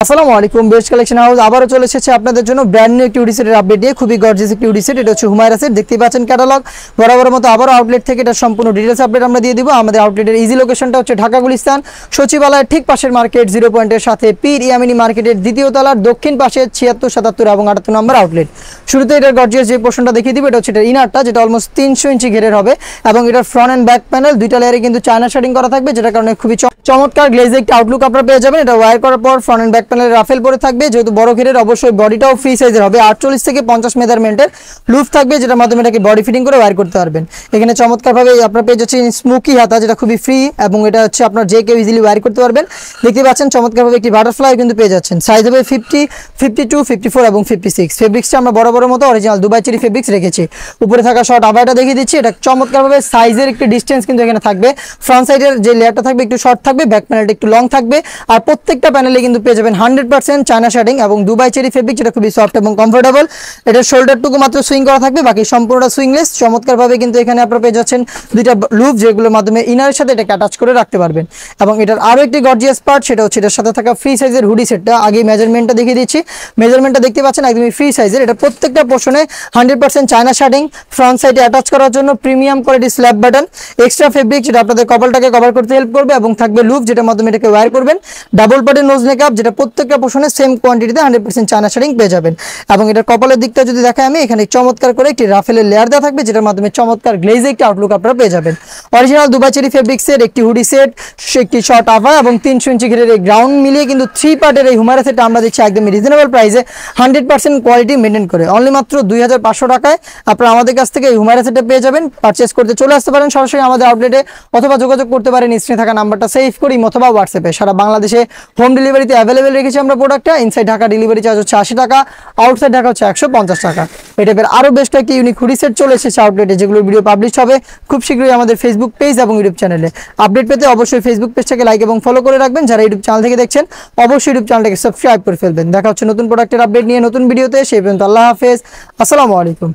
আসসালামু আলাইকুম best collection house আবারও চলে এসেছে আপনাদের জন্য ব্র্যান্ড নিউ একটি উডি সেটের আপডেট নিয়ে। খুবই গর্জিয়াস একটি উডি সেট। এটা হচ্ছে হুমায়রা সেট। দেখতেই পাচ্ছেন ক্যাটালগ বরাবর মতো আবারও আউটলেট থেকে এটা সম্পূর্ণ ডিটেলস আপডেট আমরা দিয়ে দিব। আমাদের আউটলেটের ইজি লোকেশনটা হচ্ছে ঢাকা গুলিস্তান সচিবালয়ের ঠিক পাশের মার্কেট জিরো পয়েন্টের সাথে পীর ইয়ামিনী মার্কেটের দ্বিতীয় তলার দক্ষিণ পাশে 76, 77 এবং 78 নম্বর আউটলেট। শুরুতে এটার গর্জিয়াস যে পোর্শনটা দেখিয়ে দিব এটা হচ্ছে এটা ইনারটা, যেটা অলমোস্ট 300 ইঞ্চি ঘেরের হবে এবং এটার ফ্রন্ট এন্ড ব্যাক প্যানেল দুইটা লেয়ারে কিন্তু চায়না শেডিং করা থাকবে, যেটার কারণে খুবই চমৎকার গ্লেজে একটি আউটলুক আপনারা পেয়ে যাবেন। এটা ওয়্যার করার পর ফ্রন্ট এন্ড ব্যাক প্যানেলে রাফেল পরে থাকবে। যেহেতু বড় ঘেরের অবশ্যই বডিটাও ফ্রি সাইজের হবে। 48 থেকে 50 মেজারমেন্টের লুফ থাকবে, যেটার মাধ্যমে এটাকে বডি ফিটিং করে ওয়্যার করতে পারবেন। এখানে চমৎকারভাবে আপনারা পেয়ে যাচ্ছেন স্মোকি হাতা, যেটা খুবই ফ্রি এবং এটা হচ্ছে আপনার যে কেউ ইজিলি ওয়্যার করতে পারবেন। দেখতে পাচ্ছেন চমৎকারভাবে একটি বাটারফ্লাই কিন্তু পেয়ে যাচ্ছেন। সাইজ হবে 50, 52, 54 এবং 56। ফেব্রিক্সটা আমরা বড় মতো অরিজিনাল দুবাই চেরি ফেব্রিক্স রেখেছি। উপরে থাকা শর্ট আবারটা দেখিয়ে দিচ্ছি। এটা চমৎকারভাবে সাইজের একটি ডিস্টেন্স কিন্তু এখানে থাকবে। ফ্রন্ট সাইডের যে লেয়ারটা থাকবে একটু শর্ট থাকবে, ব্যাক প্যানেলটা একটু লং থাকবে। আর প্রত্যেকটা প্যানেলে কিন্তু পেয়ে যাবেন 100% চায়না শেডিং এবং দুবাই চেরি ফেব্রিক, যেটা খুবই সফট এবং কমফোর্টেবল। এটার শোল্ডারটুকু মাত্র সুইং করা থাকবে, বাকি সম্পূর্ণটা সুইংলেস। চমৎকারভাবে কিন্তু এখানে আপনারা পেয়ে যাচ্ছেন দুইটা লুপ, যেগুলোর মাধ্যমে ইনারের সাথে এটাকে অ্যাটাচ করে রাখতে পারবেন। এবং এটার আরও একটি গর্জিয়াস পার্ট, সেটা হচ্ছে এটার সাথে থাকা ফ্রি সাইজের হুডি সেটটা। আগে মেজারমেন্টটা দেখিয়ে দিচ্ছি। মেজারমেন্টটা দেখতে পাচ্ছেন একদমই ফ্রি সাইজের। এটা প্রত্যেকটা পোর্শনে 100% চায়না শেডিং, ফ্রন্ট সাইডে অ্যাটাচ করার জন্য premium quality slab button, extra fabric যেটা আপনাদের কপালটাকে কভার করতে হেল্প করবে এবং থাকবে লুপ, যেটার মাধ্যমে এটাকে ওয়্যার করবেন। ডাবল পার্টের নোজ মেকআপ, যেটা প্রত্যেকটা পোর্শনে সেম কোয়ান্টিটিতে 100% চায়না শেডিং পেয়ে যাবেন। এবং এটার কপালের দিকটা যদি দেখাই আমি, এখানে চমৎকার করে একটি রাফেলের লেয়ার দেওয়া থাকবে, যেটার মাধ্যমে চমৎকার গ্লেজে একটি আউটলুক আপনারা পেয়ে যাবেন। অরিজিনাল দুবাই চেরি ফেব্রিক্সের একটি হুডি সেট, একটি শর্ট আভা এবং 300 ইঞ্চি ঘেরের এই গ্রাউন্ড মিলিয়ে কিন্তু 3 পার্টের এই হুমায়রা সেটটা আমরা দিচ্ছি একদম রিজনেবল প্রাইসে, 100% কোয়ালিটি মেনটেন করে অনলি মাত্র 2500 টাকায় আপনারা আমাদের কাছ থেকে এই হুমায়রা সেটটা পেয়ে যাবেন। পারচেস করতে চলে আসতে পারেন সরাসরি আমাদের আউটলেটে, অথবা যোগাযোগ করতে পারেন স্ক্রিনে থাকা নাম্বারটা সেভ করি অথবা হোয়াটসঅ্যাপে। সারা বাংলাদেশে হোম ডেলিভারিতে অ্যাভেলেবেল রেখেছি আমরা প্রোডাক্টটা। ইনসাইড ঢাকা ডেলিভারি চার্জ হচ্ছে 80 টাকা, আউটসাইড ঢাকা হচ্ছে 150 টাকা। এই টাইপের আরও বেশ কয়েকটি ইউনিক হুডি সেট চলে এসেছে আউটলেটে, যেগুলোর ভিডিও পাবলিশ হবে খুব শীঘ্রই আমাদের ফেসবুক পেজ এবং ইউটিউব চ্যানেলে। আপডেট পেতে অবশ্যই ফেসবুক পেজটাকে লাইক এবং ফলো করে রাখবেন। যারা ইউটিউব চ্যানেল থেকে দেখছেন অবশ্যই ইউটিউব চ্যানেলটাকে সাবস্ক্রাইব করে ফেলবেন। দেখা হচ্ছে নতুন প্রোডাক্টের আপডেট নিয়ে নতুন ভিডিওতে। সেই পর্যন্ত আল্লাহ হাফেজ, আসসালামু আলাইকুম।